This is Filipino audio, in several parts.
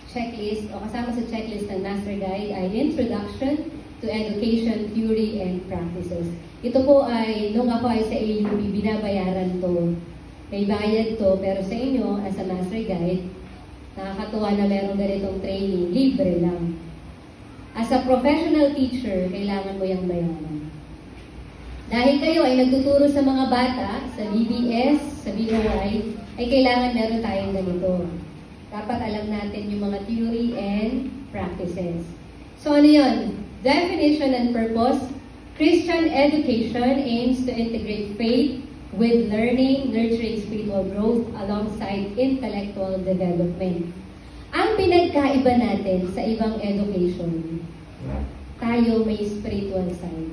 checklist o kasama sa checklist ng Master Guide ay Introduction to Education, Theory, and Practices. Ito po ay, nung ako ay sa AUP, binabayaran to. May bayad to, pero sa inyo, as a Master Guide, nakakatuwa na meron ganitong training, libre lang. As a professional teacher, kailangan mo yung bayaran. Dahil kayo ay nagtuturo sa mga bata, sa BBS, sa BOY, ay kailangan meron tayong ganito. Dapat alam natin yung mga theory and practices. So ano yun? Definition and purpose. Christian education aims to integrate faith with learning, nurturing spiritual growth alongside intellectual development. Ang pinagkaiba natin sa ibang education, tayo may spiritual side.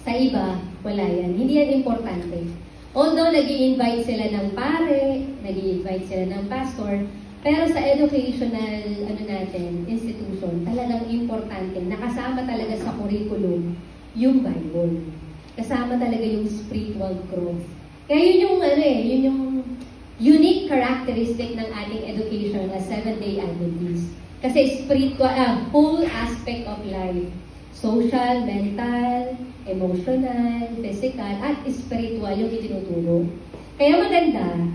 Sa iba, wala yan. Hindi yan importante. Although nag-i-invite sila ng pare, nag-i-invite sila ng pastor, pero sa educational institution, talagang importante, nakasama talaga sa curriculum yung Bible. Kasama talaga yung spiritual growth. Kaya yun yung unique characteristic ng ating education as Seventh-day Adventist. Kasi spiritual, whole aspect of life. Social, mental, emotional, physical, at spiritual yung itinuturo. Kaya maganda,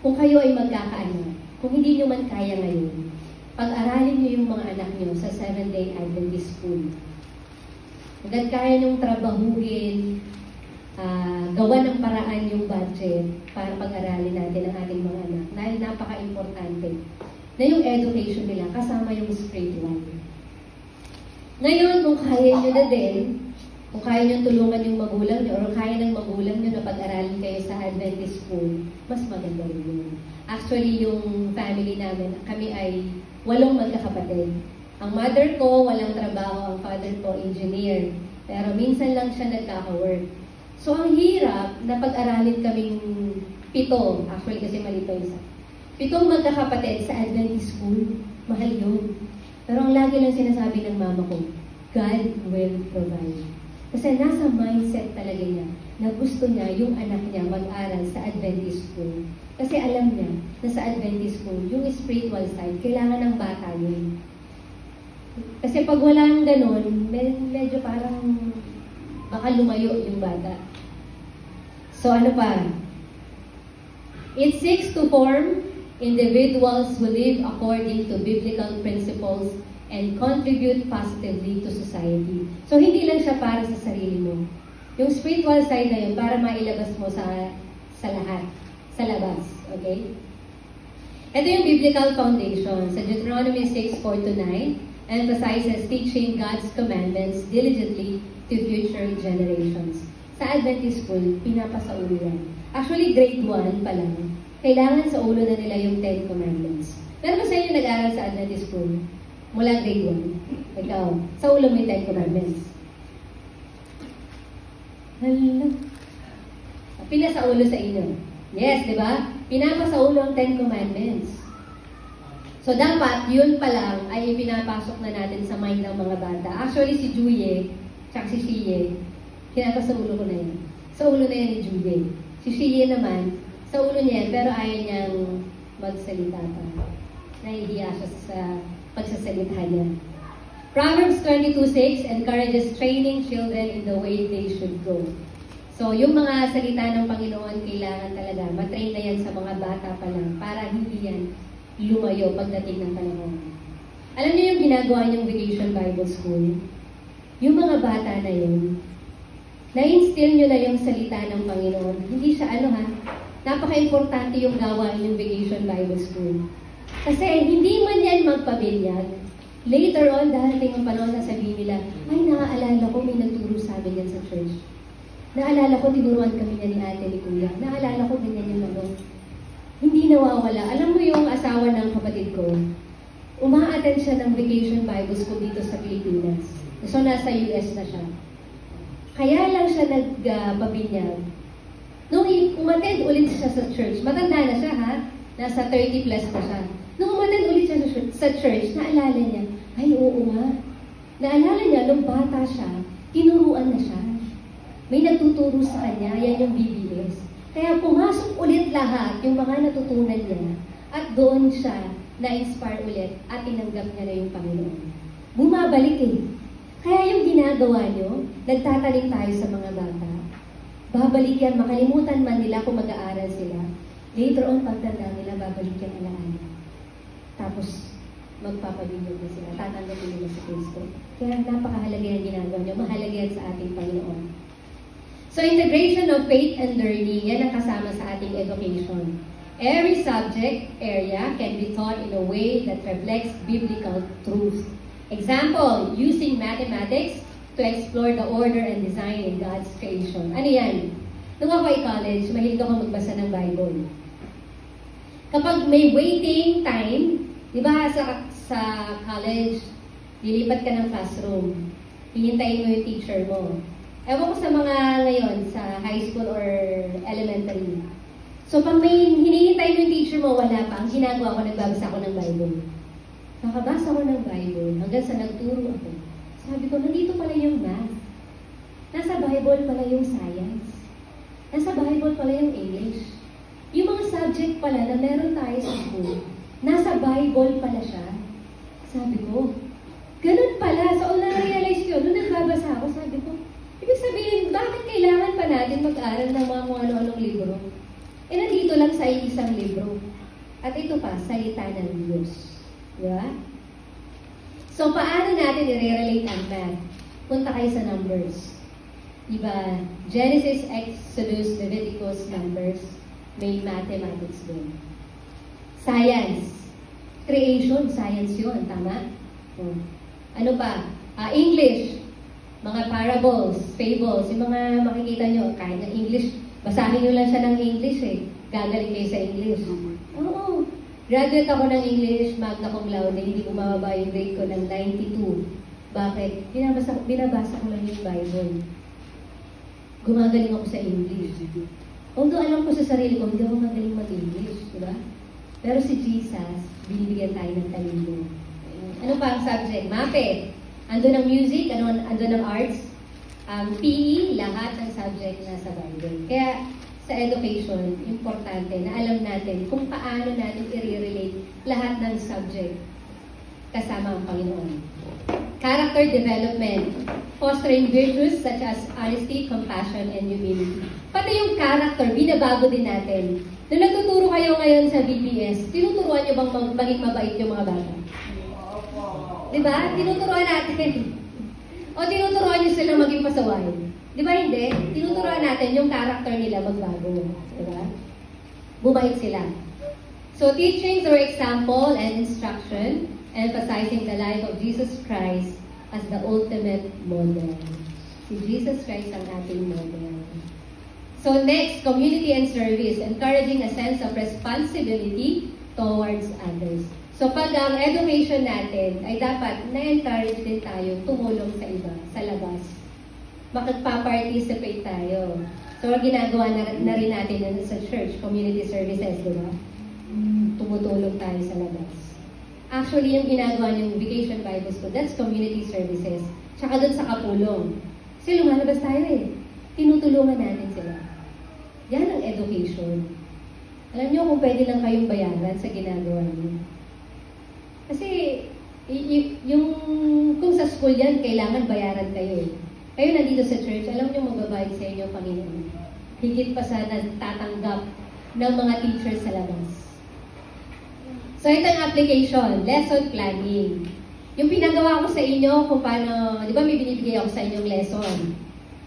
kung kayo ay magkakaanak, kung hindi nyo man kaya ngayon, pag-aralin nyo yung mga anak nyo sa Seventh-day Adventist School. Hanggang kaya nyong trabahuin, gawa ng paraan yung budget para pag-aralin natin ang ating mga anak. Dahil napaka-importante na yung education nila kasama yung spiritual. Ngayon, kung kaya nyo na din, kung kaya nyo tulungan yung magulang nyo, o kaya ng magulang nyo na pag-aralin kayo sa Adventist School, mas maganda rin yun. Actually, yung family namin, kami ay 8 magkakapatid. Ang mother ko, walang trabaho. Ang father ko, engineer. Pero minsan lang siya nagkaka-work. So, ang hirap na pag-aralin kaming 7, actually kasi mali pa isa. 7 magkakapatid sa Adventist School, mahal yun. Pero ang lagi lang sinasabi ng mama ko, God will provide. Kasi nasa mindset talaga niya na gusto niya yung anak niya mag-aral sa Adventist School. Kasi alam niya na sa Adventist School, yung spiritual side, kailangan ng bata yun. Kasi pag walang ganun, medyo parang baka lumayo yung bata. So ano pa? It seeks to form individuals who live according to biblical principles and contribute positively to society. So, hindi lang siya para sa sarili mo. Yung spiritual side na yun, para mailabas mo sa lahat, sa labas. Okay? Ito yung biblical foundation. Sa Deuteronomy 6:4-9, emphasizes teaching God's commandments diligently to future generations. Sa Adventist School, pinapasaulo yan. Actually, grade 1 pa lang. Kailangan sa ulo na nila yung 10 Commandments. Pero ba sa inyo nag-aaral sa Adventist School? Mula grade 1. Ikaw, sa ulo mo yung 10 Commandments. Hala. Pinasaulo sa inyo. Yes, di ba? Pinapasaulo ang 10 Commandments. So, dapat, yun pa lang ay pinapasok na natin sa mind ng mga bata. Actually, si Juye, tsaka si Shiye, pinapasaulo ko na yan. Sa ulo na yan ni Juye. Si Shiye naman, sa ulo niya, pero ayaw niyang magsalita pa. Nahihiya siya sa pagsasalita niya. Proverbs 22:6 encourages training children in the way they should go. So, yung mga salita ng Panginoon, kailangan talaga matrain na yan sa mga bata pa lang para hindi yan lumayo pagdating ng panahon. Alam niyo yung ginagawa niyong Vacation Bible School? Yung mga bata na yun, na-instill niyo na yung salita ng Panginoon. Hindi siya napaka-importante yung gawain ng Vacation Bible School. Kasi hindi man yan magpabinyag. Later on, darating ang panahon na sabihin nila, ay, naaalala ko, may nagturo sa amin yan sa church. Naalala ko, tinuruan kami niya ni ate ni kuya. Naalala ko, ganyan yung Hindi nawawala. Alam mo yung asawa ng kapatid ko, uma-attend siya ng Vacation Bible School dito sa Pilipinas. So, nasa US na siya. Kaya lang siya nagpabinyag. Nung umattend ulit siya sa church, matanda na siya ha, nasa 30 plus na siya. Nung umattend ulit siya sa church, naalala niya, ay oo nga. Naalala niya, nung bata siya, tinuruan na siya. May nagtuturo sa kanya, yan yung BBS. Kaya pumasok ulit lahat yung mga natutunan niya at doon siya na-inspire ulit at tinanggap niya na yung Panginoon. Bumabalik eh. Kaya yung ginagawa nyo, nagtataling tayo sa mga bata. Babalik yan, makalimutan man nila kung mag-aaral sila. Later on, pagtanda nila, babalik yan alaala. Tapos, magpapabinyog na sila, tatanggapin nila sa Kristo. Kaya napakahalaga yung ginagawa nyo, mahalaga yan sa ating Panginoon. So, integration of faith and learning, yan ang kasama sa ating education. Every subject area can be taught in a way that reflects biblical truth. Example, using mathematics to explore the order and design in God's creation. Ano yan? Nung ako ay college, mahilig ako magbasa ng Bible. Kapag may waiting time, di ba sa college, lilipat ka ng classroom, hihintayin mo yung teacher mo. Ewan ko sa mga ngayon, sa high school or elementary. So pag may hinihintay mo yung teacher mo, wala pa. Ang ginagawa ko, nagbabasa ako ng Bible. Nakabasa ko ng Bible hanggang sa nagturo ako. Sabi ko, nandito pala yung math. Nasa Bible pala yung science. Nasa Bible pala yung English. Yung mga subject pala na meron tayo sa school, nasa Bible pala siya. Sabi ko, ganun pala. So, na-realize ko, nung nagbabasa ako, sabi ko, ibig sabihin, bakit kailangan pa natin mag-aral ng mga kung ano-anong libro? Eh, nandito lang sa isang libro. At ito pa, salita ng Diyos. Diba? So, paano natin i-relate ang math? Punta kayo sa numbers. Diba? Genesis, Exodus, Leviticus, Numbers. May mathematics doon. Science. Creation, science yun. Tama? O. Ano pa? English. Mga parables, fables. Yung mga makikita nyo, kahit na English, basahin nyo lang siya ng English eh. Gagaling kayo sa English. Oo. Graduate ako ng English, magna cum laude, hindi bumababa yung grade ko ng 92. Bakit? Binabasa ko lang yung Bible. Gumagaling ako sa English. Although alam ko sa sarili ko, hindi ako magaling mag-English, di ba? Pero si Jesus, binibigyan tayo ng talino. Ano pa ang subject? MAPE. Andun ang music, andun ang arts, PE, lahat ng subject nasa Bible. Kaya, sa education, importante na alam natin kung paano natin i-relate lahat ng subject kasama ang Panginoon. Character development, fostering virtues such as honesty, compassion, and humility. Pati yung character, binabago din natin. Nung nagtuturo kayo ngayon sa BPS, tinuturuan nyo bang maging mabait yung mga bata? Diba? Tinuturuan natin. O tinuturuan nyo silang maging pasaway. Di ba hindi? Tinuturuan natin yung character nila magbago. Di ba? Bumait sila. So, teaching through example and instruction, emphasizing the life of Jesus Christ as the ultimate model. Si Jesus Christ ang ating model. So, next, community and service, encouraging a sense of responsibility towards others. So, pag ang education natin ay dapat na-encourage din tayo tumulong sa iba, sa labas. Makagpa-participate tayo. So, ginagawa na rin natin yun sa church, community services, di ba? Tumutulong tayo sa labas. Actually, yung ginagawa niyong Vacation Bible School, that's community services. Tsaka doon sa kapulong. Kasi lumalabas tayo eh. Tinutulungan natin sila. Yan ang education. Alam niyo kung pwede lang kayong bayaran sa ginagawa niyo. Kasi, kung sa school yan, kailangan bayaran kayo eh. Kayo nandito sa church, alam niyo magbabayad sa inyo, Panginoon. Higit pa sa natatanggap ng mga teachers sa labas. So, ito ang application, lesson planning. Yung pinagawa ko sa inyo kung paano, di ba may binibigay ako sa inyong lesson?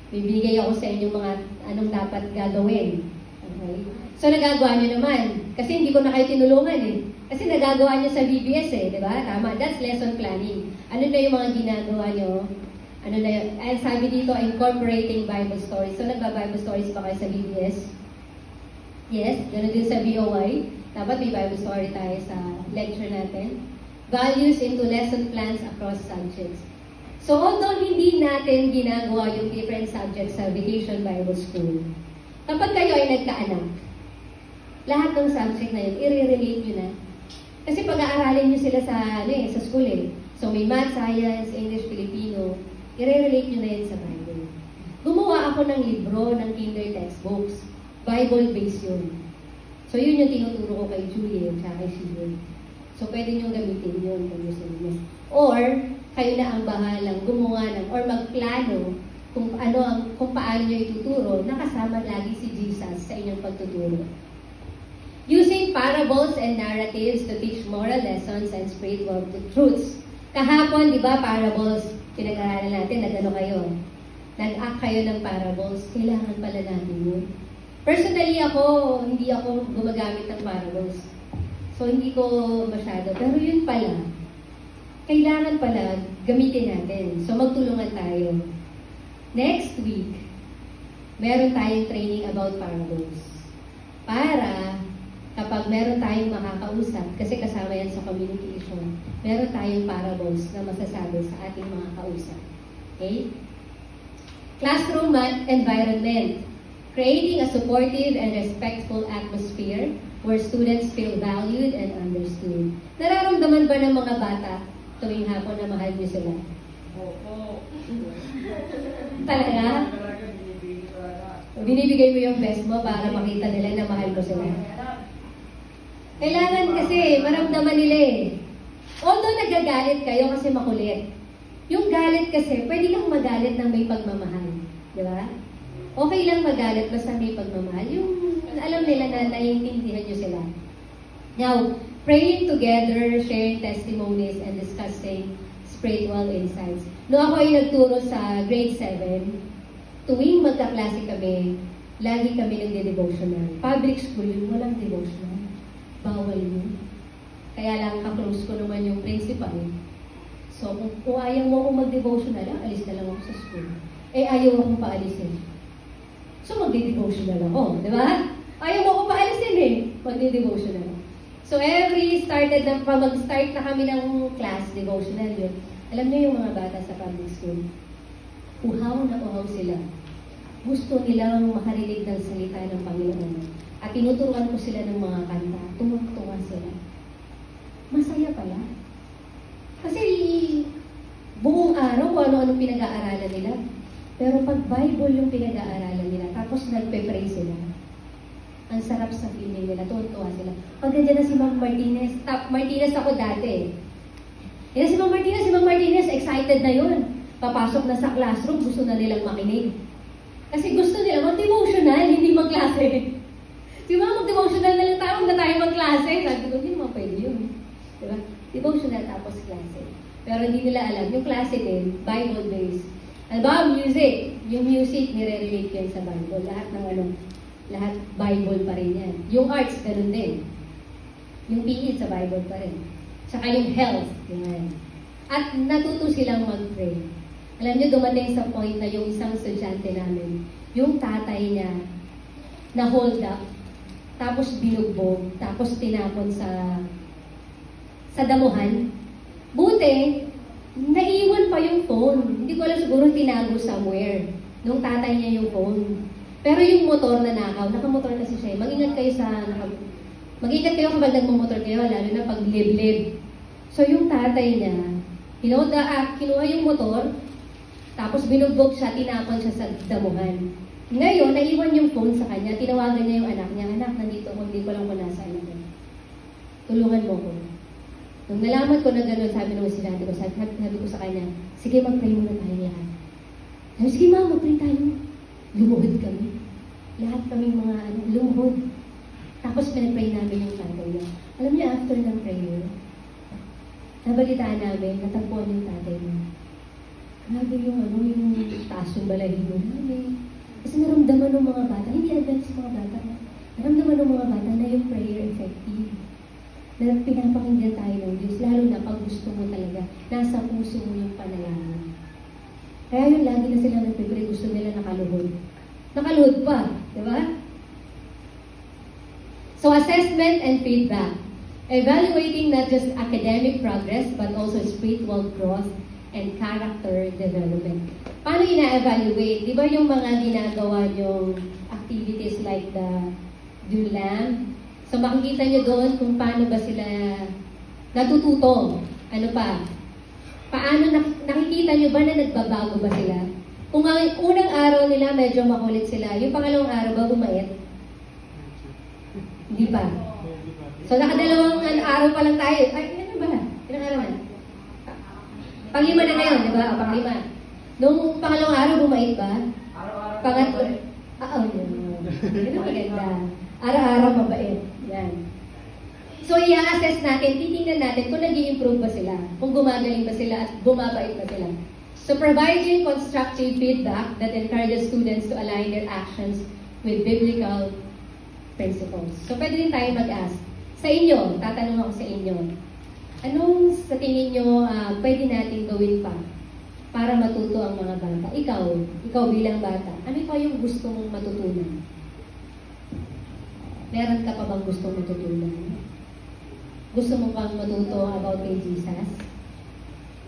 May binigay ako sa inyong mga anong dapat gagawin. Okay? So, nagagawa nyo naman. Kasi hindi ko na kayo tinulungan eh. Kasi nagagawa nyo sa BBS eh, di ba? Tama, that's lesson planning. Ano na yung mga ginagawa nyo? Ano na yun? And sabi dito, incorporating Bible stories. So, nagba-Bible stories ba kayo sa BBS? Yes, ganoon din sa BOY. Dapat may Bible story tayo sa lecture natin. Values into lesson plans across subjects. So, although hindi natin ginagawa yung different subjects sa Vacation Bible School, kapag kayo ay nagkaanak, lahat ng subject na yun, i-relate nyo na. Kasi pag-aaralin nyo sila sa school eh. So, may math, science, English, Filipino, i-relate nyo na yun sa Bible. Gumawa ako ng libro ng kinder textbooks. Bible-based yun. So, yun yung tinuturo ko kay Julie at kay Shiloh. So, pwede nyo gamitin yun kung gusto niyo. Or, kayo na ang bahalang gumawa ng, or magplano kung paano nyo ituturo, nakasama lagi si Jesus sa inyong pagtuturo. Using parables and narratives to teach moral lessons and spiritual truths. Kahapon, di ba, parables, pinag-aaralan natin, nag-ano kayo? Nag-act kayo ng parables, kailangan pala natin yun. Personally hindi ako gumagamit ng parables. So, hindi ko masyado. Pero yun pala, kailangan pala gamitin natin. So, magtulungan tayo. Next week, meron tayong training about parables. Para kapag meron tayong makakausap, kasi kasama yan sa communication, meron tayong parables na masasabi sa ating mga kausap. Okay? Classroom environment. Creating a supportive and respectful atmosphere where students feel valued and understood. Nararamdaman ba ng mga bata tuwing hapon na mahal niyo sila? Opo. Talaga? Binibigay mo yung best mo para makita nila na mahal mo sila. Kailangan kasi maramdaman nila eh. Although nagagalit kayo kasi makulit. Yung galit kasi, pwede kang magalit ng may pagmamahal. Di ba? Okay lang magalit basta may pagmamahal. Yung alam nila na naiintindihan nyo sila. Now, praying together, sharing testimonies, and discussing spiritual insights. Noong ako ay nagturo sa grade 7, tuwing magkaklase kami, lagi kami nagde-devotional. Public school yun, walang devotional. Bawal yun. Kaya lang ka-close ko naman yung principal. So, kung ayaw mo akong mag-devotional, alis na lang ako sa school. Ayaw akong paalisin. So, magde-devotional ako, di ba? Ayaw mo akong paalisin eh. Magde-devotional. So, pag mag-start na kami ng class, devotional yun. Alam niyo yung mga bata sa public school, uhaw na uhaw sila. Gusto nilang makarinig ng salita ng Panginoon. At tinuturuan ko sila ng mga kanta. Tumang-tunga sila. Masaya pala. Kasi buong araw kung ano-anong pinag-aaralan nila. Pero pag Bible yung pinag-aaralan nila, tapos nagpe-pray sila, ang sarap sa feeling nila, tuwan-tuwa sila. Pag nandiyan na si Ma'am Martinez, Martinez ako dati. Yan si Ma'am Martinez, excited na yun. Papasok na sa classroom, gusto na nilang makinig. Kasi gusto nila mag-devotional, hindi mag-klase. Si Ma'am, mag-devotional na lang tayo mag-klase. Sabi ko, hindi naman pwede yun. Diba? Devotional tapos klase. Pero hindi nila alam, yung klase din, Bible-based. Ano ba, music? Yung music, nire-relate yun sa Bible. Lahat Bible pa rin yan. Yung arts, ganun din. Yung PE sa Bible pa rin. Tsaka yung health, yan. At natuto silang mag-pray. Alam niyo, dumating sa point na yung isang estudyante namin, yung tatay niya, na-hold up, tapos binugbog, tapos tinapon sa damuhan. Buti, naiwan pa yung phone. Hindi ko alam, siguro tinago somewhere. Nung tatay niya yung phone. Pero yung motor na nakaw, nakamotor kasi siya. Mag-ingat kayo kapag nagmamotor kayo, lalo na pag liblib. So yung tatay niya, kinuha yung motor, tapos binugbog siya, tinapon siya sa damuhan. Ngayon, naiwan yung phone sa kanya, tinawagan niya yung anak niya, anak, nandito ko, hindi ko lang muna sa anak niya. Tulungan mo ko. Nung nalaman ko na gano'n, sabi nung estudyante ko, sabi ko sa kanya, sige, mag-pray muna tayo lahat. Sabi, sige ma, mag-pray tayo. Lumuhod kami. Lahat kaming mga lumuhod. Tapos pinag-pray namin yung tatay niya. Alam niya, after ng prayer, nabalitaan namin, natagpuan yung tatay niya. Grabe yung taas yung balahibo namin. Kasi naramdaman ng mga bata, hindi advance mga bata, naramdaman ng mga bata na yung prayer effective. Na pinapakinggan tayo ng Diyos, lalo na pag gusto mo talaga, nasa puso mo yung panalangin. Kaya yung lagi na sila nagpipray, gusto nila nakaluhod. Nakaluhod pa, di ba? So, assessment and feedback. Evaluating not just academic progress, but also spiritual growth and character development. Paano ina-evaluate? Di ba yung mga ginagawa yung activities like the DULAM? So makikita nyo doon kung paano ba sila natututo. Ano pa? Paano nakikita nyo ba na nagbabago ba sila? Kung ang unang araw nila medyo makulit sila, yung pangalawang araw ba bumait? Hindi pa. So, nakadalawang araw pa lang tayo. Ay, ano ba? Ilang araw na? Pang-5 na ngayon, di ba? O, pang-5. Nung pangalawang araw, bumait ba? Pangatlo. Oo, yun. Yun ang maganda. Araw-araw mabait. Yan. So, i-assess natin, titingnan natin kung nag-i-improve ba sila, kung gumagaling ba sila at bumabait ba sila. So, providing constructive feedback that encourages students to align their actions with biblical principles. So, pwede rin tayo mag-ask. Sa inyo, tatanong ako sa inyo, anong sa tingin nyo pwede natin gawin pa para matuto ang mga bata? Ikaw bilang bata, ano pa yung gusto mong matutunan? Meron ka pa bang gustong matutunan? Gusto mo pang matuto about kay Jesus?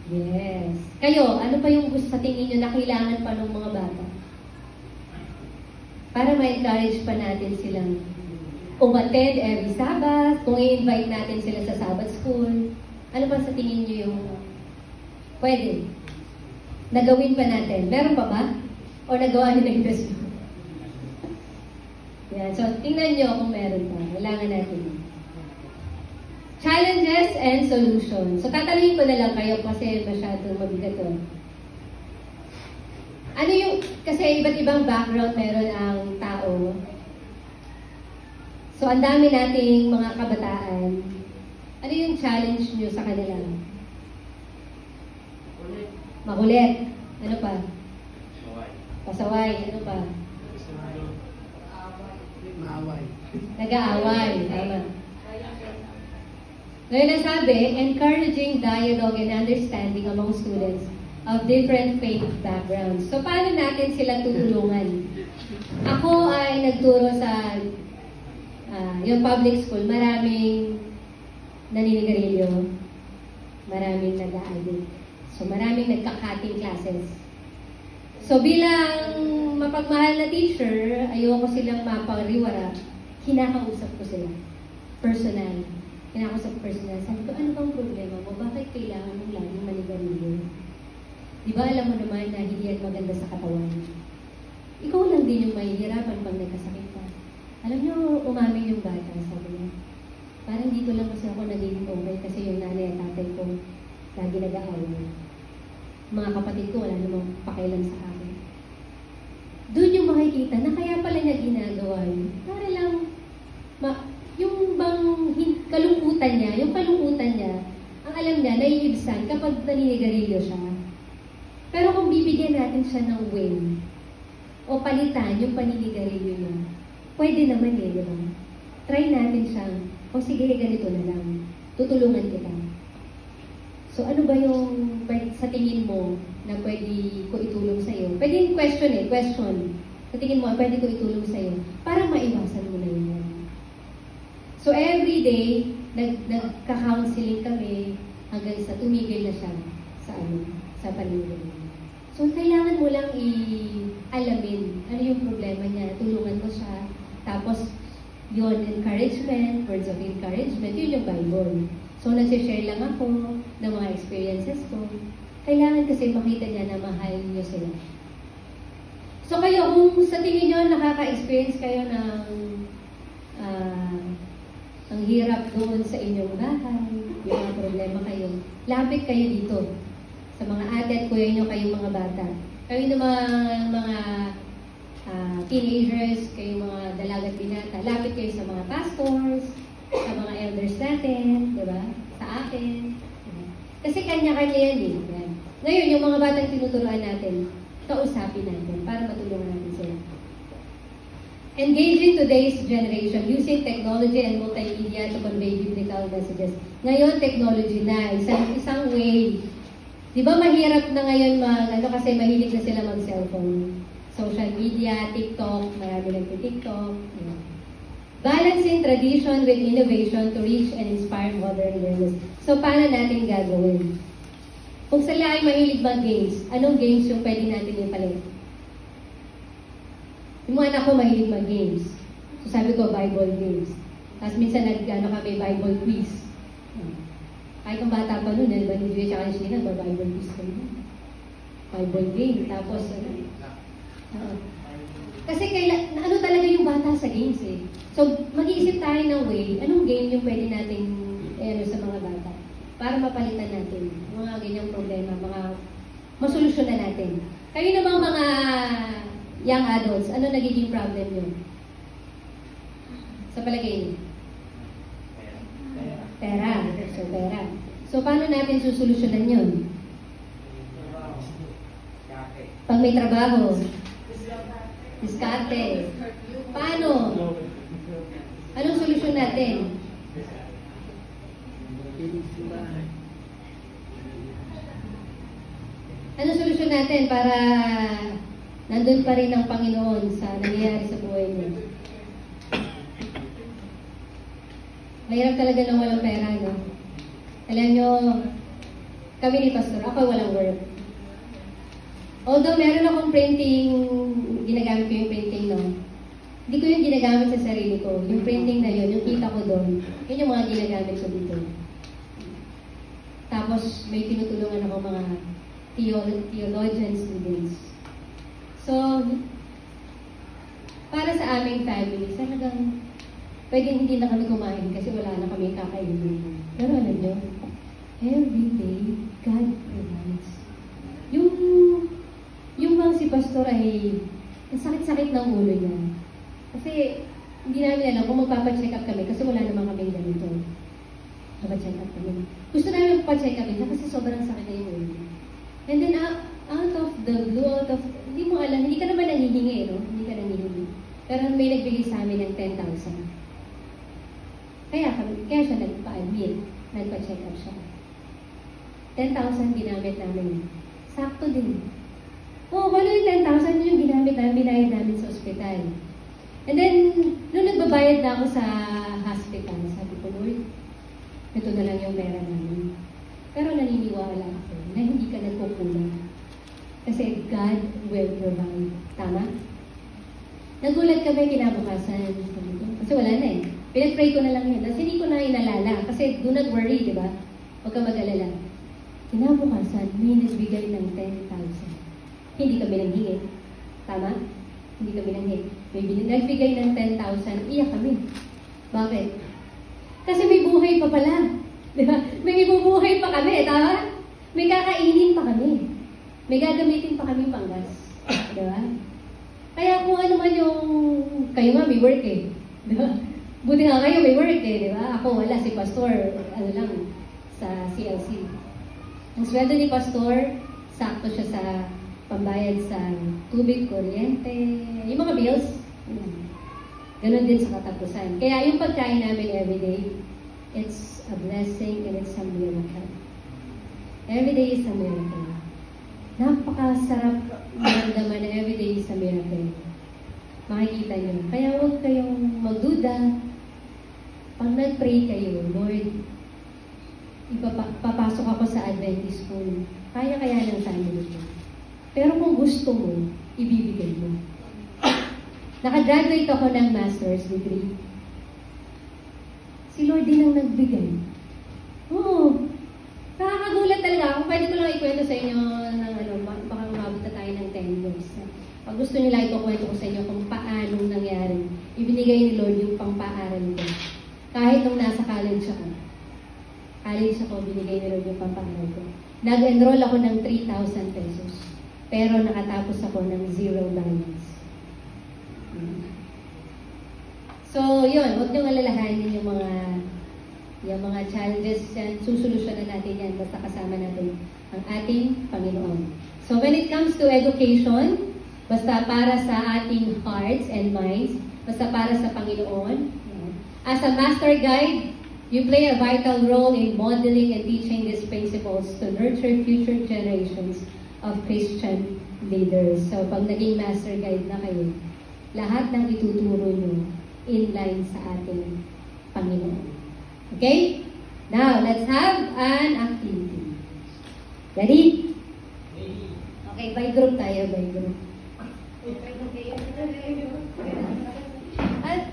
Yes. Kayo, ano pa yung gusto sa tingin nyo na kailangan pa ng mga bata? Para ma-encourage pa natin silang umattend every Sabbath, kung i-invite natin sila sa Sabbath school, ano pa sa tingin nyo yung pwede? Nagawin pa natin. Meron pa ba? O nagawa nyo na yung best mo? Yan. So, tingnan nyo kung meron pa. Kailangan natin. Challenges and solutions. So, tatanungin ko na lang kayo kasi masyadong mabigat to. Ano yung, kasi iba't ibang background meron ang tao. So, ang dami nating mga kabataan. Ano yung challenge nyo sa kanila? Makulit. Ano pa? Pasaway. Ano pa? Maaway. Nag-aaway. Tama. Ngayon ang sabi, encouraging dialogue and understanding among students of different faith backgrounds. So, paano natin sila tutulungan? Ako ay nagturo sa yung public school. Maraming naninigarilyo. Maraming nag-a-addict. So, maraming nagka-cutting classes. So, bilang mapagmahal na teacher, ayoko silang mapariwara. Kinakausap ko sila. Personal. Kinakausap ko personal. Sabi ko, ano bang problema mo? Bakit kailangan mong laging manigarilyo? Di ba alam mo naman na hindi yan maganda sa katawan? Ikaw lang din yung mahihirapan pag nagkasakit ka. Alam niyo, umamin yung bata, sabi niya. Parang dito lang kasi ako naging okay kasi yung nanay at tatay ko lagi nag-aaway. Mga kapatid ko, wala namang pakialam sa akin. Doon yung makikita na kaya pala niya ginagawa yun. Para lang, yung bang yung kalungkutan niya, ang alam niya, naiibsan kapag naninigarilyo siya. Pero kung bibigyan natin siya ng way, o palitan yung paninigarilyo niya, pwede naman di ba? Try natin siyang, sige, ganito na lang. Tutulungan kita. So, ano ba yung sa tingin mo na pwede ko itulong sa'yo? Pwede question. Sa tingin mo, pwede ko itulong sa'yo para maiwasan mo na yun. So, every day, nagka-counseling kami hanggang sa tumigil na siya sa paninigarilyo. So, kailangan mo lang i-alamin ano yung problema niya. Tulungan mo siya. Tapos, yun, encouragement, words of encouragement, yun yung Bible. So, nagsishare lang ako ng mga experiences ko. Kailangan kasi makita niya na mahal niyo sila. So, kayo, kung sa tingin niyo nakaka-experience kayo ng ang hirap doon sa inyong bahay, may mga problema kayo, lapit kayo dito. Sa mga ate at kuya niyo, kayong mga bata. Kayo naman mga teenagers, kayo mga dalagat binata, lapit kayo sa mga pastors, sa mga elders natin, di ba? Sa akin. Kasi kanya-kanya yan eh. Yan. Ngayon, yung mga batang tinuturuan natin, kausapin natin para matulungan natin sila. Engaging today's generation using technology and multimedia to convey biblical messages. Ngayon, technology na. Isang way. Di ba mahirap na ngayon kasi mahilig na sila mag-cellphone. Social media, TikTok, marami nagti-TikTok. Balancing tradition with innovation to reach and inspire modern learners. So, paano natin gagawin? Kung sila ay mahilig mag-games, anong games yung pwede natin ipalit? Yung mga anak ko mahilig mag-games. So, sabi ko, Bible games. Tapos minsan kami Bible quiz. Kahit kung bata pa nun, ba ni Julia tsaka ni Sheena, Bible quiz ko yun. Bible game. Tapos, Kasi ano talaga yung bata sa games eh. So, mag-iisip tayo ng way, anong game yung pwede natin sa mga bata para mapalitan natin mga ganyang problema, mga masolusyonan natin. Kayo namang mga young adults, ano nagiging problem nyo? Sa palagay niyo? Pera. So, pera. So, paano natin susolusyonan yun? Pag may trabaho. Diskarte. Paano? Anong solusyon natin? Anong solusyon natin para nandun pa rin ang Panginoon sa nangyayari sa buhay niyo? Mahirap talaga nang walang pera, no? Alam nyo, kami ni Pastor, ako walang work. Although meron akong printing, ginagamit ko yung printing, no? Hindi ko yung ginagamit sa sarili ko. Yung printing na yun, yung kita ko doon, yun yung mga ginagamit ko dito. Tapos may tinutulungan ako mga theologian students. So, para sa aming family, talagang pwede hindi na kami kumain kasi wala na kami kakainin. Pero alam nyo, every day, God provides. Yung bang si Pastor ay ang sakit-sakit ng ulo niya. Kasi hindi namin alam kung magpapacheck up kami kasi wala naman kami ganito. Magpapacheck up kami. Gusto namin magpapacheck up niya kasi sobrang sakit na yung ulo niya. And then out of the blue, hindi mo alam, hindi ka naman nangihingi, no? Hindi ka nangihingi. Pero may nagbigay sa amin ng 10,000. Kaya siya nagpa-admit, nagpa-check up siya. 10,000 ginamit namin. Sakto din. Oo, wala yung 10,000 yung ginamit namin, binayad namin sa ospital. And then, nung nagbabayad na ako sa hospital, sabi ko, Lord, ito na lang yung pera namin. Pero naniniwala ako na hindi ka nagkukulang. Kasi God will provide. Tama? Nagulat kami kinabukasan. Kasi wala na eh. Pinag-pray ko na lang yun. Tapos hindi ko na inalala. Kasi do not worry, di ba? Huwag ka mag-alala. Kinabukasan, may nagbigay ng 10,000. Hindi kami nanghingi. Tama? Hindi kami nanghingi. May nagbigay ng 10,000, iyak kami. Bakit? Kasi may buhay pa pala. Di ba? May ibubuhay pa kami. Tama? May kakainin pa kami. May gagamitin pa kami panggas. Di ba? Kaya kung ano man yung... Kayo nga, may work eh. Di ba? Buti nga kayo, may work eh, di ba? Ako wala, si Pastor, ano lang, sa CLC. Ang sweldo ni Pastor, sakto siya sa pambayad sa tubig, kuryente, yung mga bills. Ganon din sa katapusan. Kaya yung pagkain namin everyday, it's a blessing and it's a miracle. Everyday is a miracle. Napakasarap maramdaman na everyday is a miracle. Makikita niyo. Kaya huwag kayong magduda. Pag nag-pray kayo, Lord, papasok ako sa Adventist school. Kaya ng family ko. Pero kung gusto mo, ibibigay mo. Nakagraduate ako ng master's degree. Si Lord din ang nagbigay. Oo. Nakakagulat talaga ako. Pwede ko lang ikwento sa inyo ng baka umabot na tayo ng 10 years. Pag gusto nila, ikukwento ko sa inyo kung paano nangyari. Ibinigay ni Lord yung pang-paaral ko. Kahit nung nasa college ako. Binigay ni Lord yung pang-paaral ko. Nag-enroll ako ng 3,000 pesos. Pero nakatapos ako ng 0 balance. So, yun. Huwag niyong alalahanin yung mga challenges yan. Susolusyonan natin yan. Basta kasama natin ang ating Panginoon. So, when it comes to education, basta para sa ating hearts and minds, basta para sa Panginoon. As a master guide, you play a vital role in modeling and teaching these principles to nurture future generations of Christian leaders. So, pag naging master guide na kayo, lahat ng ituturo nyo in line sa ating Panginoon. Okay? Now, let's have an activity. Ready? Okay, by group tayo, by group. At,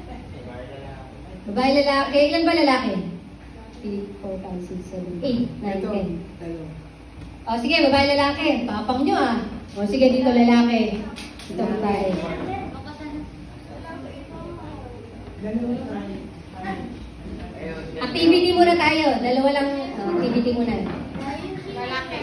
babae lalaki. Ilan ba lalaki? 3, 4, 5, 6, 7, 8, 9, 10. O, sige, babae lalaki. Papang nyo ah. O, sige, dito lalaki. Dito tayo. Activity muna tayo. Dalawa lang activity muna. Malaki.